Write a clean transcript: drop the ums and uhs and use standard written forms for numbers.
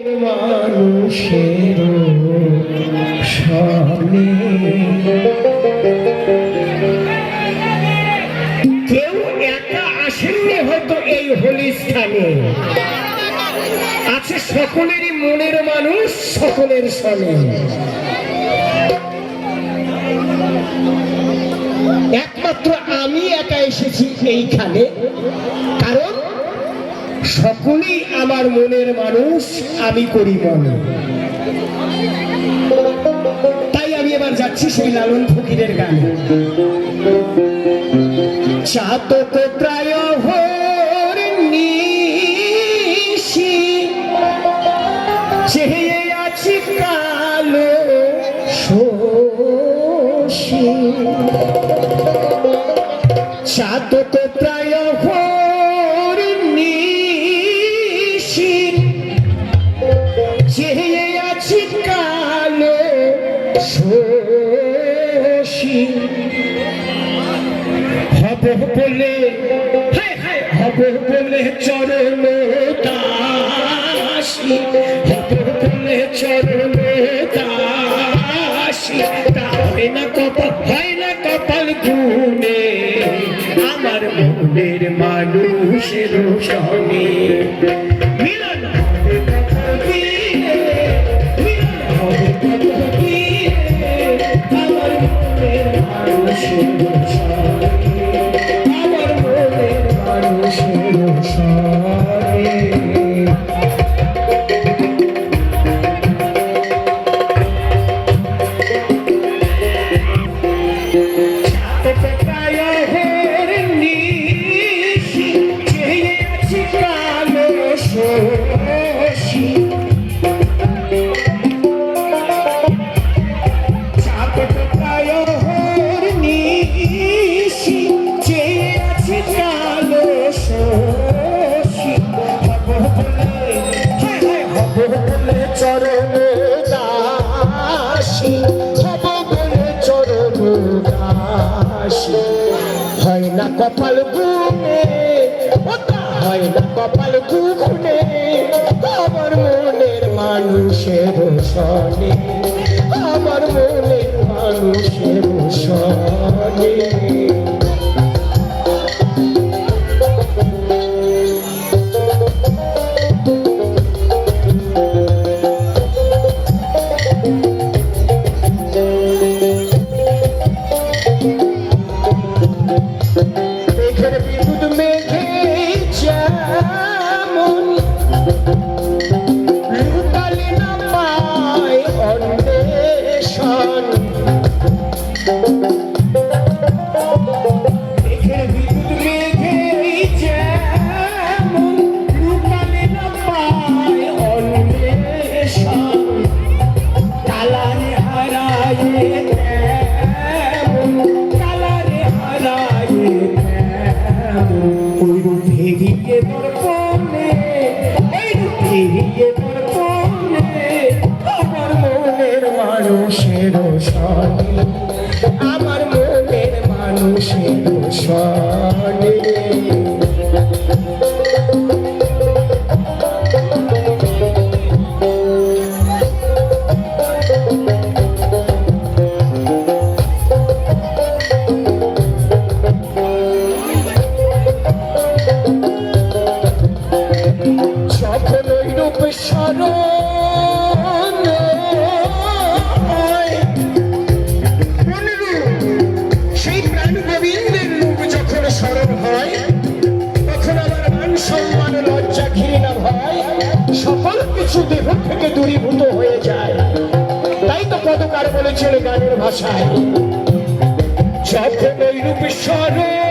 মানুষের সামনে কেউ একা আসেননি হয়তো এই হোলি স্থানে, আছে সকলেরই মনের মানুষ সকলের সনে। একমাত্র আমি একা এসেছি এইখানে, কারণ সকলেই আমার মনের মানুষ, আমি করি মনে। তাই আমি এবার যাচ্ছি সেই লালন ফকিরের গানে। চাতক প্রায় ভোর নিশি চেয়ে আছি কালো শোষী, চাতক প্রায় ভোর নিশি চেয়ে আছি কালো শোষী। হব বলে হব বলে চরণ দাসী, হব বলে চরণ দাসী। তা হয় না কপাল, হয় না কপাল গুনে আমার মনের মানুষের সঙ্গে মিলন হবে কপাল দিনে, মিলন হবে কপাল দিনে আমার মনের মানুষের সঙ্গে, আমার মনের মানুষের সঙ্গে। চরণ দাসী, হব বলে চরণ দাসী। হয় না কপাল গুনে, হয় না কপাল গুনে আমার মনের মানুষের সনে, আমার মনের মানুষের সনে। আমার মনের মানুষের সনে, আমার মনের মানুষের সনে। সেই প্রাণ গোবিন্দের রূপ যখন স্মরণ হয়, তখন আমার মান সম্মান লজ্জা ঘৃণা ভয় সকল কিছু দেহ থেকে দূরীভূত হয়ে যায়। তাই তো পদকার বলেছিল গানের ভাষায়, যখন ওই রূপ স্মরণ